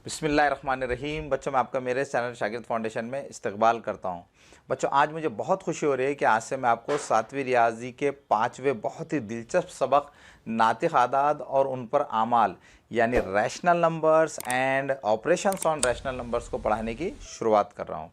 बिस्मिल्लाहिर्रहमानिर्रहीम। बच्चों, मैं आपका मेरे चैनल शागिर्द फाउंडेशन में इस्तकबाल करता हूं। बच्चों, आज मुझे बहुत खुशी हो रही है कि आज से मैं आपको 7वीं रियाजी के 5वें बहुत ही दिलचस्प सबक नातिक़ आदाद और उन पर आमाल यानी rational numbers and operations on rational numbers को पढ़ाने की शुरुआत कर रहा हूं।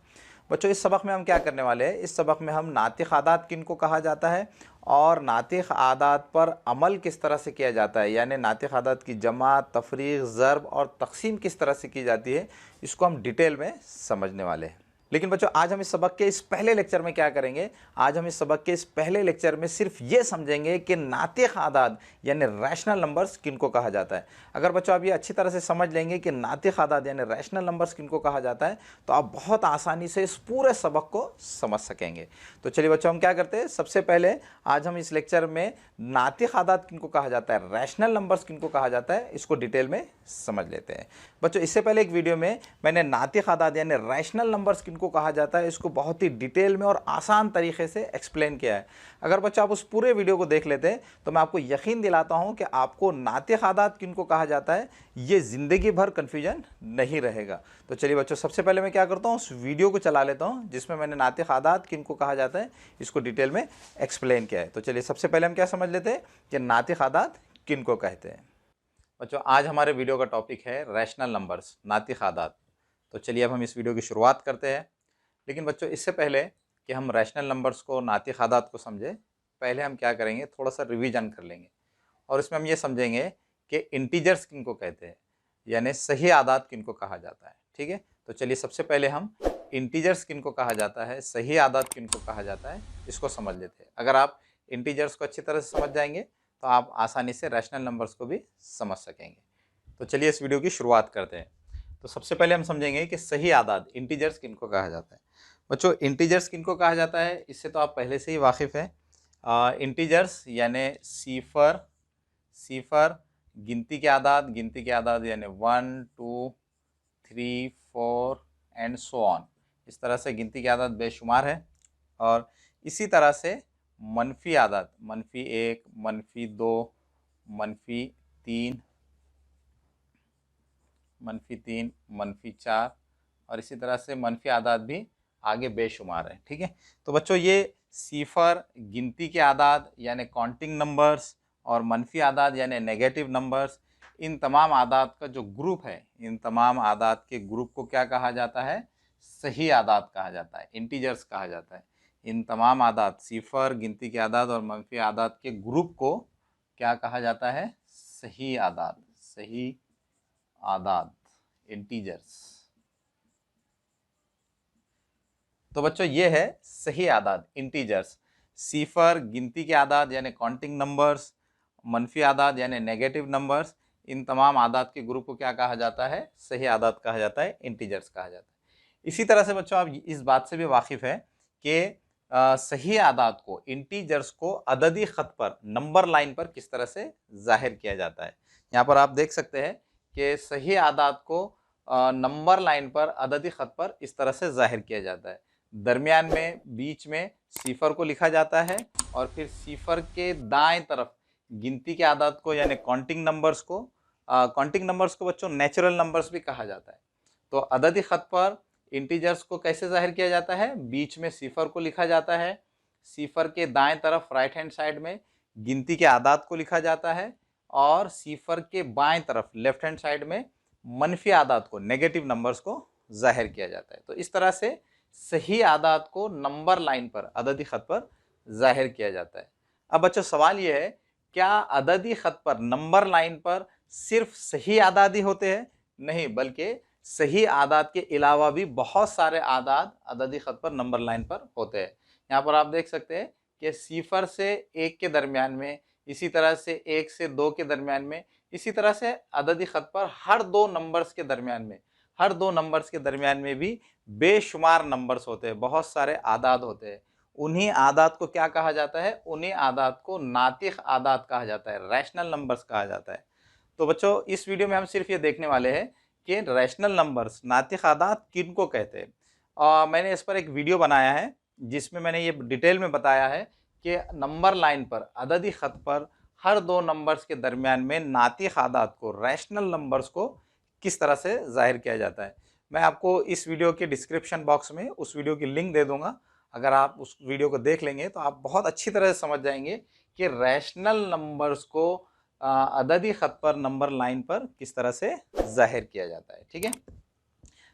बच्चों, इस सबक में हम क्या करने वाले हैं? इस सबक में हम नातिक़ आदाद किन को कहा जाता है और नातिक़ आदाद पर अमल किस तरह से किया जाता है, यानी नातिक़ आदाद की जमा, तफरीक़, ज़र्ब और तक़सीम किस तरह से की जाती है, इसको हम डिटेल में समझने वाले हैं। लेकिन बच्चों, आज हम इस सबक के इस पहले लेक्चर में क्या करेंगे? आज हम इस सबक के इस पहले लेक्चर में सिर्फ ये समझेंगे कि नातिक़ आदाद यानी रैशनल नंबर्स किनको कहा जाता है। अगर बच्चों आप ये अच्छी तरह से समझ लेंगे कि नातिक़ आदाद यानी रैशनल नंबर्स किनको कहा जाता है, तो आप बहुत आसानी से इस पूरे सबक को समझ सकेंगे। तो चलिए बच्चों, हम क्या करते हैं? सबसे पहले आज हम इस लेक्चर में नातिक़ आदाद किनको कहा जाता है, रैशनल नंबर्स किनको कहा जाता है, इसको डिटेल में समझ लेते हैं। बच्चों, इससे पहले एक वीडियो में मैंने नातिक़ आदाद यानी रैशनल नंबर्स किनको कहा जाता है इसको बहुत ही डिटेल में और आसान तरीके से एक्सप्लेन किया है। अगर बच्चों आप उस पूरे वीडियो को देख लेते हैं तो मैं आपको यकीन दिलाता हूं कि आपको नातिक़ आदाद किनको कहा जाता है ये ज़िंदगी भर कन्फ्यूजन नहीं रहेगा। तो चलिए बच्चों, सबसे पहले मैं क्या करता हूँ, उस वीडियो को चला लेता हूँ जिसमें मैंने नातिक़ आदाद किनको कहा जाता है इसको डिटेल में एक्सप्लेन किया है। तो चलिए सबसे पहले हम क्या समझ लेते हैं कि नातिक़ आदाद किनको कहते हैं। बच्चों, आज हमारे वीडियो का टॉपिक है रैशनल नंबर्स, नातिक़ आदाद। तो चलिए अब हम इस वीडियो की शुरुआत करते हैं। लेकिन बच्चों, इससे पहले कि हम रैशनल नंबर्स को, नातिक़ आदाद को समझें, पहले हम क्या करेंगे, थोड़ा सा रिवीजन कर लेंगे और इसमें हम ये समझेंगे कि इंटीजर्स किनको कहते हैं, यानी सही आदाद किनको कहा जाता है। ठीक है, तो चलिए सबसे पहले हम इंटीजर्स किनको कहा जाता है, सही आदाद किनको कहा जाता है, इसको समझ लेते हैं। अगर आप इंटीजर्स को अच्छी तरह से समझ जाएंगे तो आप आसानी से रैशनल नंबर्स को भी समझ सकेंगे। तो चलिए इस वीडियो की शुरुआत करते हैं। तो सबसे पहले हम समझेंगे कि सही आदाद इंटीजर्स किनको कहा जाता है। बच्चों, इंटीजर्स किनको कहा जाता है इससे तो आप पहले से ही वाकिफ़ हैं। इंटीजर्स यानी सीफर, गिनती के आदाद यानी 1 2 3 4 एंड सो ऑन। इस तरह से गिनती के आदाद बेशुमार है। और इसी तरह से मनफी आदाद, -1, -2, -3, -4 और इसी तरह से मनफी आदाद भी आगे बेशुमार है। ठीक है, तो बच्चों ये सीफर, गिनती के आदाद यानी काउंटिंग नंबर्स और मनफी आदाद यानी नेगेटिव नंबर्स, इन तमाम आदाद का जो ग्रुप है, इन तमाम आदाद के ग्रुप को क्या कहा जाता है? सही आदाद कहा जाता है, इंटीजर्स कहा जाता है। इन तमाम आदाद, सीफर, गिनती के आदाद और मनफी आदाद के ग्रुप को क्या कहा जाता है? सही आदाद, सही आदाद, इंटीजर्स। तो बच्चों ये है सही आदाद, इंटीजर्स। सीफर, गिनती के आदाद यानी काउंटिंग नंबर्स, मनफी आदाद यानी नेगेटिव नंबर्स, इन तमाम आदाद के ग्रुप को क्या कहा जाता है? सही आदाद कहा जाता है, इंटीजर्स कहा जाता है। इसी तरह से बच्चों आप इस बात से भी वाकिफ़ है कि सही आदाद को, इंटीजर्स को अददी ख़त पर, नंबर लाइन पर किस तरह से ज़ाहिर किया जाता है। यहाँ पर आप देख सकते हैं कि सही आदाद को नंबर लाइन पर, अददी ख़त पर इस तरह से ज़ाहिर किया जाता है। दरमियान में, बीच में सीफर को लिखा जाता है और फिर सीफर के दाएं तरफ गिनती के आदाद को यानी काउंटिंग नंबर्स को बच्चों नेचुरल नंबर्स भी कहा जाता है। तो अददी ख़त पर इंटीजर्स को कैसे ज़ाहिर किया जाता है? बीच में सीफर को लिखा जाता है, सीफर के दाएं तरफ राइट हैंड साइड में गिनती के आदाद को लिखा जाता है और सीफर के बाएं तरफ लेफ्ट हैंड साइड में मनफी आदाद को, नेगेटिव नंबर्स को ज़ाहिर किया जाता है। तो इस तरह से सही आदाद को नंबर लाइन पर, अददी ख़त पर ज़ाहिर किया जाता है। अब बच्चों सवाल ये है, क्या अददी ख़त पर, नंबर लाइन पर सिर्फ सही आदाद ही होते हैं? नहीं, बल्कि सही आदाद के अलावा भी बहुत सारे आदाद अददी ख़त पर, नंबर लाइन पर होते हैं। यहाँ पर आप देख सकते हैं कि सीफर से 1 के दरमियान में, इसी तरह से 1 से 2 के दरमियान में, इसी तरह से अददी ख़त पर हर दो नंबर्स के दरमियान में भी बेशुमार नंबर्स होते हैं, बहुत सारे आदाद होते हैं। उन्हीं आदाद को क्या कहा जाता है? उन्हीं आदाद को नातिक़ आदाद कहा जाता है, रैशनल नंबर्स कहा जाता है। तो बच्चों इस वीडियो में हम सिर्फ ये देखने वाले हैं कि रैशनल नंबर्स, नातिक़ आदाद किनको कहते हैं। मैंने इस पर एक वीडियो बनाया है जिसमें मैंने ये डिटेल में बताया है कि नंबर लाइन पर, अददी ख़त पर हर दो नंबर्स के दरमियान में नातिक़ आदाद को, रैशनल नंबर्स को किस तरह से जाहिर किया जाता है। मैं आपको इस वीडियो के डिस्क्रिप्शन बॉक्स में उस वीडियो की लिंक दे दूंगा। अगर आप उस वीडियो को देख लेंगे तो आप बहुत अच्छी तरह से समझ जाएंगे कि रैशनल नंबर्स को अददी ख़त पर, नंबर लाइन पर किस तरह से जाहिर किया जाता है। ठीक है,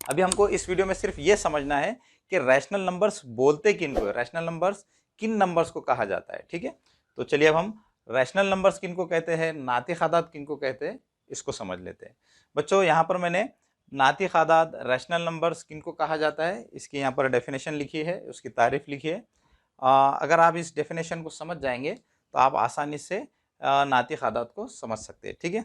अभी हमको इस वीडियो में सिर्फ ये समझना है कि रैशनल नंबर्स बोलते किन को है, रैशनल नंबर्स किन नंबर्स को कहा जाता है। ठीक है, तो चलिए अब हम रैशनल नंबर्स किन को कहते हैं, नातिक आदाद किन को कहते हैं, इसको समझ लेते हैं। बच्चों यहाँ पर मैंने नातिक आदाद, रैशनल नंबर्स किन को कहा जाता है, इसकी यहाँ पर डेफिनेशन लिखी है, उसकी तारीफ लिखी है। अगर आप इस डेफिनेशन को समझ जाएंगे तो आप आसानी से नातिक आदाद को समझ सकते हैं। ठीक है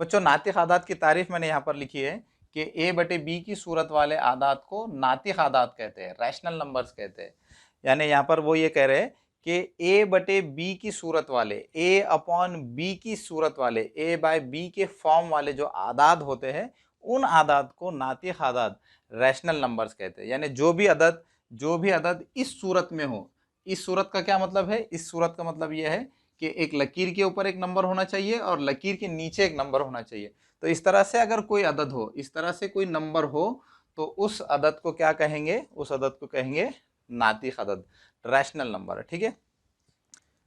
बच्चों, नातिक आदाद की तारीफ मैंने यहाँ पर लिखी है कि ए बटे बी की सूरत वाले आदाद को नातिक आदाद कहते हैं, रैशनल नंबर्स कहते हैं। यानी यहाँ पर वो ये कह रहे हैं कि ए बटे बी की सूरत वाले, ए अपॉन बी की सूरत वाले, ए बाय बी के फॉर्म वाले जो आदाद होते हैं, उन आदाद को नातिक आदाद, रैशनल नंबर्स कहते हैं। यानी जो भी अदद इस सूरत में हो, इस सूरत का क्या मतलब है, इस सूरत का मतलब यह है कि एक लकीर के ऊपर एक नंबर होना चाहिए और लकीर के नीचे एक नंबर होना चाहिए। तो इस तरह से अगर कोई अदद हो, इस तरह से कोई नंबर हो, तो उस अदद को क्या कहेंगे, उस अदद को कहेंगे नातिक अदद, रैशनल नंबर। ठीक है,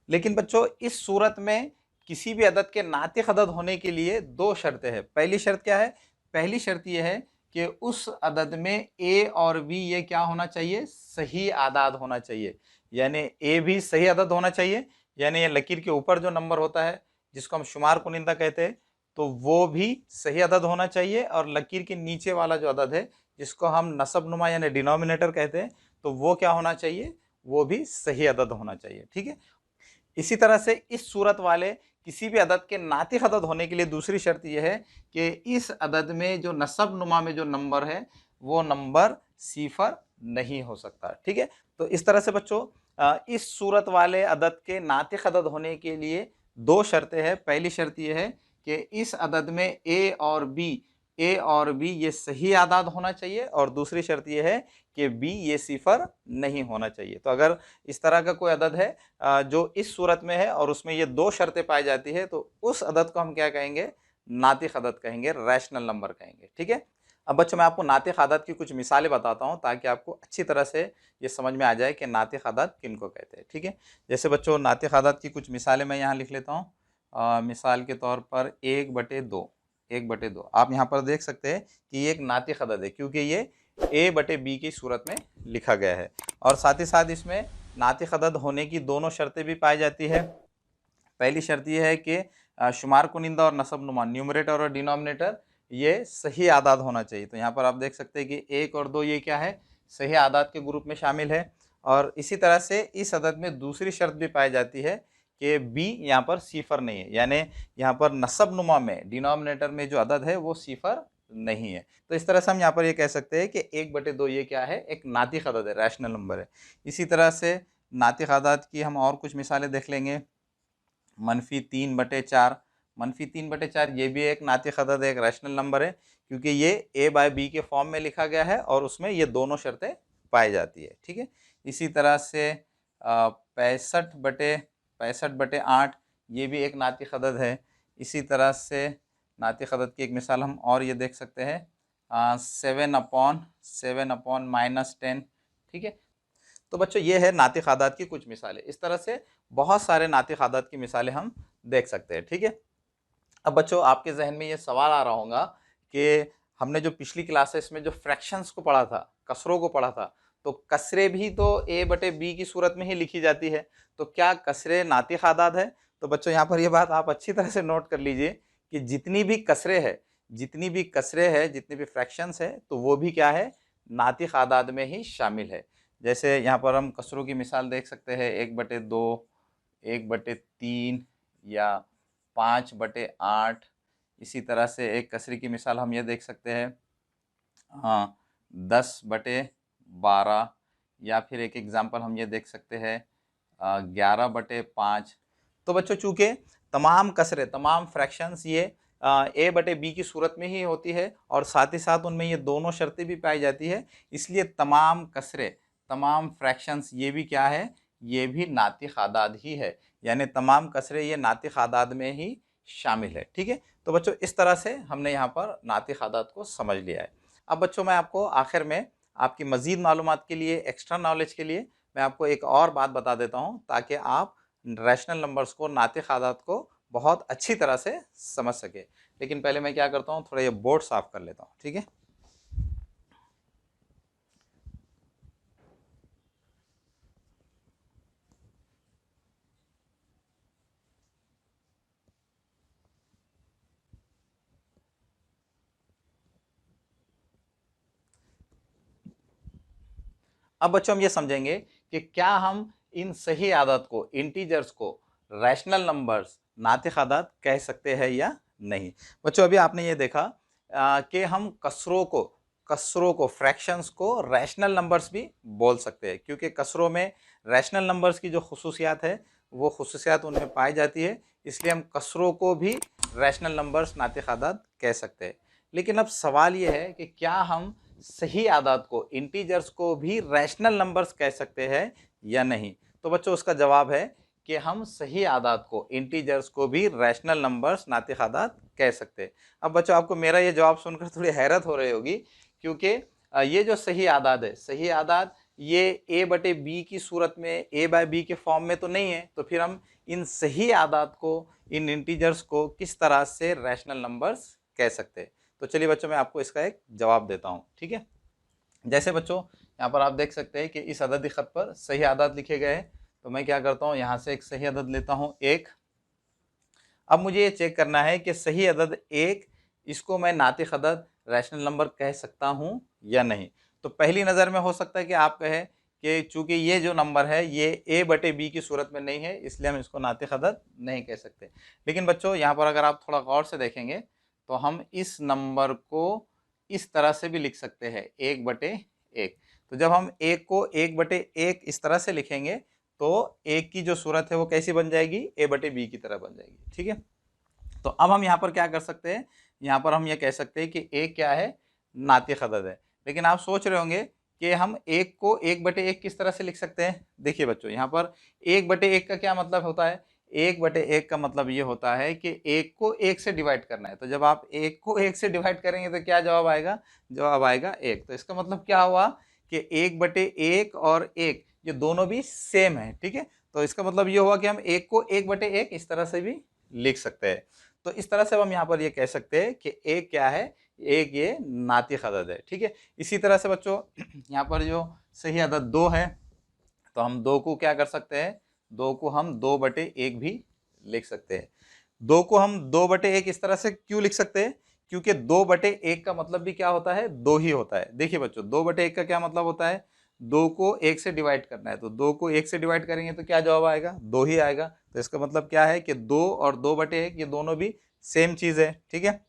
लेकिन बच्चों इस सूरत में किसी भी अदद के नातिक अदद होने के लिए दो शर्तें हैं। पहली शर्त क्या है, पहली शर्त यह है कि उस अदद में ए और बी ये क्या होना चाहिए, सही आदाद होना चाहिए। यानी ए भी सही अदद होना चाहिए, यानी ये लकीर के ऊपर जो नंबर होता है जिसको हम शुमार कुनिंदा कहते हैं, तो वो भी सही अदद होना चाहिए, और लकीर के नीचे वाला जो अदद है जिसको हम नसब नुमा यानी डिनोमिनेटर कहते हैं, तो वो क्या होना चाहिए, वो भी सही अदद होना चाहिए। ठीक है, इसी तरह से इस सूरत वाले किसी भी अदद के नातिक अदद होने के लिए दूसरी शर्त यह है कि इस अदद में जो नसब नुमा में जो नंबर है वो नंबर सिफर नहीं हो सकता। ठीक है, तो इस तरह से बच्चों इस सूरत वाले अदद के नातिक अदद होने के लिए दो शर्तें हैं। पहली शर्त यह है कि इस अदद में ए और बी ये सही आदाद होना चाहिए, और दूसरी शर्त यह है कि बी ये सिफर नहीं होना चाहिए। तो अगर इस तरह का कोई अदद है जो इस सूरत में है और उसमें ये दो शर्तें पाई जाती है, तो उस अदद को हम क्या कहेंगे, नातिक अदद कहेंगे, रैशनल नंबर कहेंगे। ठीक है, अब बच्चों मैं आपको नातिक आदाद की कुछ मिसालें बताता हूँ ताकि आपको अच्छी तरह से ये समझ में आ जाए कि नातिक आदाद किन को कहते हैं। ठीक है, जैसे बच्चों नातिक आदाद की कुछ मिसालें मैं यहाँ लिख लेता हूँ। मिसाल के तौर पर 1/2, 1/2 आप यहाँ पर देख सकते हैं कि ये एक नातिक अदद है क्योंकि ये ए बटे बी की सूरत में लिखा गया है, और साथ ही साथ इसमें नातिक अदद होने की दोनों शर्तें भी पाई जाती है। पहली शर्त यह है कि शुमार कुनिंदा और नसब नुमा, न्यूमरेटर और डिनोमिनेटर ये सही आदाद होना चाहिए। तो यहाँ पर आप देख सकते हैं कि 1 और 2 ये क्या है, सही आदाद के ग्रुप में शामिल है। और इसी तरह से इस अदद में दूसरी शर्त भी पाई जाती है कि बी यहाँ पर सिफर नहीं है, यानी यहाँ पर नसब नुमा में, डिनोमिनेटर में जो अदद है वो सिफर नहीं है। तो इस तरह से हम यहाँ पर ये कह सकते हैं कि 1/2 ये क्या है, एक नातिक अदद है, रैशनल नंबर है। इसी तरह से नातिक आदाद की हम और कुछ मिसालें देख लेंगे। -3/4, -3/4 ये भी एक नातिक अदद है, एक रैशनल नंबर है क्योंकि ये ए बाय बी के फॉर्म में लिखा गया है और उसमें ये दोनों शर्तें पाई जाती है। ठीक है, इसी तरह से 65/8 ये भी एक नातिक अदद है। इसी तरह से नातिक अदद की एक मिसाल हम और ये देख सकते हैं 7/10। ठीक है, तो बच्चों ये है नातिक आदाद की कुछ मिसालें। इस तरह से बहुत सारे नातिक आदाद की मिसालें हम देख सकते हैं। ठीक है, अब बच्चों आपके जहन में ये सवाल आ रहा होगा कि हमने जो पिछली क्लासेस में जो फ्रैक्शंस को पढ़ा था, कसरों को पढ़ा था, तो कसरे भी तो ए बटे बी की सूरत में ही लिखी जाती है, तो क्या कसरे नातिक आदाद है? तो बच्चों यहाँ पर ये बात आप अच्छी तरह से नोट कर लीजिए कि जितनी भी कसरे है, जितनी भी फ्रैक्शंस है, तो वो भी क्या है, नातिक आदाद में ही शामिल है। जैसे यहाँ पर हम कसरों की मिसाल देख सकते हैं 1/2, 1/3 या 5/8। इसी तरह से एक कसरे की मिसाल हम ये देख सकते हैं 10/12, या फिर एक एग्जांपल हम ये देख सकते हैं 11/5। तो बच्चों चूँकि तमाम कसरे, तमाम फ्रैक्शंस ये ए बटे बी की सूरत में ही होती है और साथ ही साथ उनमें ये दोनों शर्तें भी पाई जाती है, इसलिए तमाम कसरे, तमाम फ्रैक्शंस ये भी क्या है, ये भी नातिक आदाद ही है, यानी तमाम कसरे ये नातिक आदाद में ही शामिल है। ठीक है, तो बच्चों इस तरह से हमने यहाँ पर नातिक आदात को समझ लिया है। अब बच्चों मैं आपको आखिर में आपकी मज़ीद मालूमात के लिए, एक्स्ट्रा नॉलेज के लिए मैं आपको एक और बात बता देता हूँ, ताकि आप रैशनल नंबर्स को, नातिक आदात को बहुत अच्छी तरह से समझ सके। लेकिन पहले मैं क्या करता हूँ, थोड़ा ये बोर्ड साफ कर लेता हूँ, ठीक है। अब बच्चों हम ये समझेंगे कि क्या हम इन सही आदत को, इंटीजर्स को रैशनल नंबर्स, नातिक आदात कह सकते हैं या नहीं। बच्चों अभी आपने ये देखा कि हम कसरों को फ्रैक्शंस को रैशनल नंबर्स भी बोल सकते हैं, क्योंकि कसरों में रैशनल नंबर्स की जो खुसूसियात है वो खुसूसियात उनमें पाई जाती है, इसलिए हम कसरों को भी रैशनल नंबर्स, नातिक आदात कह सकते हैं। लेकिन अब सवाल ये है कि क्या हम सही आदात को, इंटीजर्स को भी रैशनल नंबर्स कह सकते हैं या नहीं। तो बच्चों उसका जवाब है कि हम सही आदात को, इंटीजर्स को भी रैशनल नंबर्स, नातिक आदात कह सकते हैं। अब बच्चों आपको मेरा ये जवाब सुनकर थोड़ी हैरत हो रही होगी, क्योंकि ये जो सही आदात है, सही आदात ये ए बटे बी की सूरत में, ए बाय बी के फॉर्म में तो नहीं है, तो फिर हम इन सही आदात को, इन इंटीजर्स को किस तरह से रैशनल नंबर्स कह सकते हैं। तो चलिए बच्चों मैं आपको इसका एक जवाब देता हूँ, ठीक है। जैसे बच्चों यहाँ पर आप देख सकते हैं कि इस अददी ख़त पर सही आदात लिखे गए हैं, तो मैं क्या करता हूँ, यहाँ से एक सही अदद लेता हूँ 1। अब मुझे ये चेक करना है कि सही अदद 1, इसको मैं नातिक अदद, रैशनल नंबर कह सकता हूँ या नहीं। तो पहली नज़र में हो सकता है कि आप कहें कि चूंकि ये जो नंबर है ये ए बटे बी की सूरत में नहीं है, इसलिए हम इसको नातिक अदद नहीं कह सकते। लेकिन बच्चों यहाँ पर अगर आप थोड़ा गौर से देखेंगे तो हम इस नंबर को इस तरह से भी लिख सकते हैं, 1/1। तो जब हम 1 को 1/1 इस तरह से लिखेंगे तो 1 की जो सूरत है वो कैसी बन जाएगी, ए बटे बी की तरह बन जाएगी, ठीक है। तो अब हम यहाँ पर क्या कर सकते हैं, यहाँ पर हम ये कह सकते हैं कि 1 क्या है, नातिक अदद है। लेकिन आप सोच रहे होंगे कि हम 1 को 1/1 किस तरह से लिख सकते हैं। देखिए बच्चों यहाँ पर 1/1 का क्या मतलब होता है, 1/1 का मतलब ये होता है कि 1 को 1 से डिवाइड करना है। तो जब आप 1 को 1 से डिवाइड करेंगे तो क्या जवाब आएगा, जवाब आएगा 1। तो इसका मतलब क्या हुआ कि 1/1 और 1 ये दोनों भी सेम है, ठीक है। तो इसका मतलब ये हुआ कि हम 1 को 1/1 इस तरह से भी लिख सकते हैं। तो इस तरह से हम यहाँ पर ये कह सकते हैं कि 1 क्या है, 1 ये नातिक अदद है, ठीक है। इसी तरह से बच्चों यहाँ पर जो सही अदद 2 है, तो हम 2 को क्या कर सकते हैं, 2 को हम 2/1 भी लिख सकते हैं। 2 को हम 2/1 इस तरह से क्यों लिख सकते हैं, क्योंकि 2/1 का मतलब भी क्या होता है, 2 ही होता है। देखिए बच्चों 2/1 का क्या मतलब होता है, 2 को 1 से डिवाइड करना है। तो 2 को 1 से डिवाइड करेंगे तो क्या जवाब आएगा, 2 ही आएगा। तो इसका मतलब क्या है कि 2 और 2/1 ये दोनों भी सेम चीज़ है, ठीक है।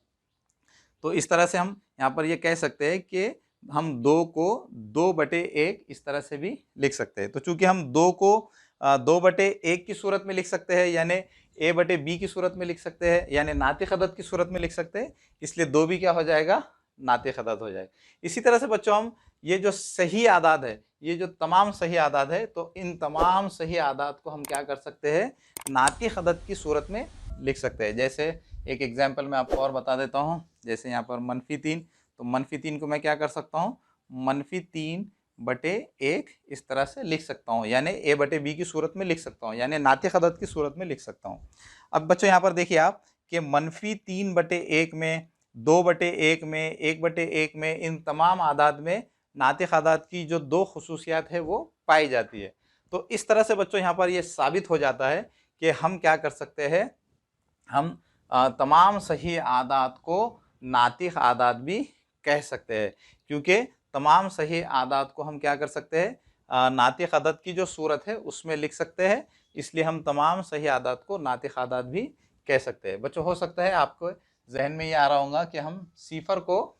तो इस तरह से हम यहाँ पर ये कह सकते हैं कि हम 2 को 2/1 इस तरह से भी लिख सकते हैं। तो चूंकि हम 2 को 2/1 की सूरत में लिख सकते हैं, यानी ए बटे बी की सूरत में लिख सकते हैं, यानी नातिक अदद की सूरत में लिख सकते हैं, इसलिए 2 भी क्या हो जाएगा, नातिक अदद हो जाएगा। इसी तरह से बच्चों हम ये जो सही आदाद है, ये जो तमाम सही आदाद है, तो इन तमाम सही आदाद को हम क्या कर सकते हैं, नातिक अदद की सूरत में लिख सकते हैं। जैसे एक एग्जाम्पल मैं आपको और बता देता हूँ, जैसे यहाँ पर -3, तो -3 को मैं क्या कर सकता हूँ, -3/1 इस तरह से लिख सकता हूँ, यानी ए बटे बी की सूरत में लिख सकता हूँ, यानी नातिक अदद की सूरत में लिख सकता हूँ। अब बच्चों यहाँ पर देखिए आप कि -3/1 में, 2/1 में, 1/1 में, इन तमाम आदाद में नातिक आदाद की जो 2 खुसूसियात है वो पाई जाती है। तो इस तरह से बच्चों यहाँ पर ये साबित हो जाता है कि हम क्या कर सकते हैं, हम तमाम सही आदात को नातिक आदात भी कह सकते हैं, क्योंकि तमाम सही आदात को हम क्या कर सकते हैं, नातिक अदद की जो सूरत है उसमें लिख सकते हैं, इसलिए हम तमाम सही आदात को नातिक आदात भी कह सकते हैं। बच्चों हो सकता है आपको जहन में ये आ रहा होगा कि हम सिफर को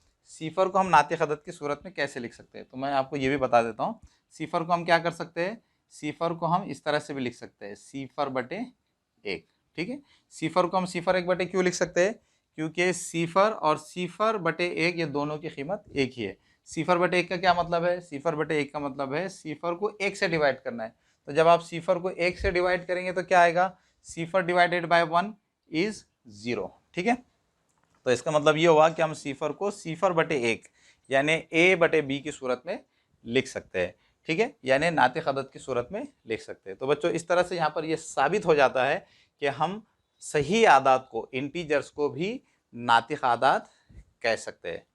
हम नातिक अदद की सूरत में कैसे लिख सकते हैं। तो मैं आपको ये भी बता देता हूँ, सिफर को हम क्या कर सकते हैं, सिफर को हम इस तरह से भी लिख सकते हैं, 0/1, ठीक है। सिफर को हम 0/1 क्यों लिख सकते हैं, क्योंकि सिफर और 0/1 ये दोनों की कीमत एक ही है। 0/1 का क्या मतलब है, 0/1 का मतलब है सिफर को 1 से डिवाइड करना है। तो जब आप सिफर को 1 से डिवाइड करेंगे तो क्या आएगा, 0 डिवाइडेड बाय 1 इज 0, ठीक है। तो इसका मतलब ये हुआ कि हम सिफर को सिफर बटे 1 यानी a बटे b की सूरत में लिख सकते हैं, ठीक है, यानी नातिक अदद की सूरत में लिख सकते हैं। तो बच्चों इस तरह से यहाँ पर ये साबित हो जाता है कि हम सही आदाद को, इंटीजर्स को भी नातिक आदाद कह सकते हैं।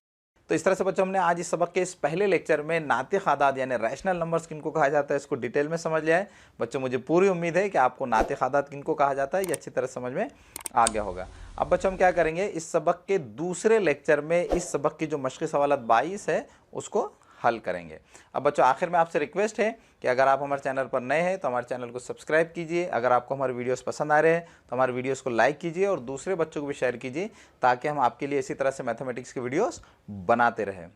तो इस तरह से बच्चों हमने आज इस सबक के इस पहले लेक्चर में नातिक आदाद यानी रैशनल नंबर्स किनको कहा जाता है इसको डिटेल में समझ लिया है। बच्चों मुझे पूरी उम्मीद है कि आपको नातिक आदाद किनको कहा जाता है ये अच्छी तरह समझ में आ गया होगा। अब बच्चों हम क्या करेंगे, इस सबक के दूसरे लेक्चर में इस सबक की जो मश्क़ी सवालात 22 है उसको हल करेंगे। अब बच्चों आखिर में आपसे रिक्वेस्ट है कि अगर आप हमारे चैनल पर नए हैं तो हमारे चैनल को सब्सक्राइब कीजिए। अगर आपको हमारे वीडियोस पसंद आ रहे हैं तो हमारे वीडियोस को लाइक कीजिए और दूसरे बच्चों को भी शेयर कीजिए ताकि हम आपके लिए इसी तरह से मैथमेटिक्स की वीडियोस बनाते रहें।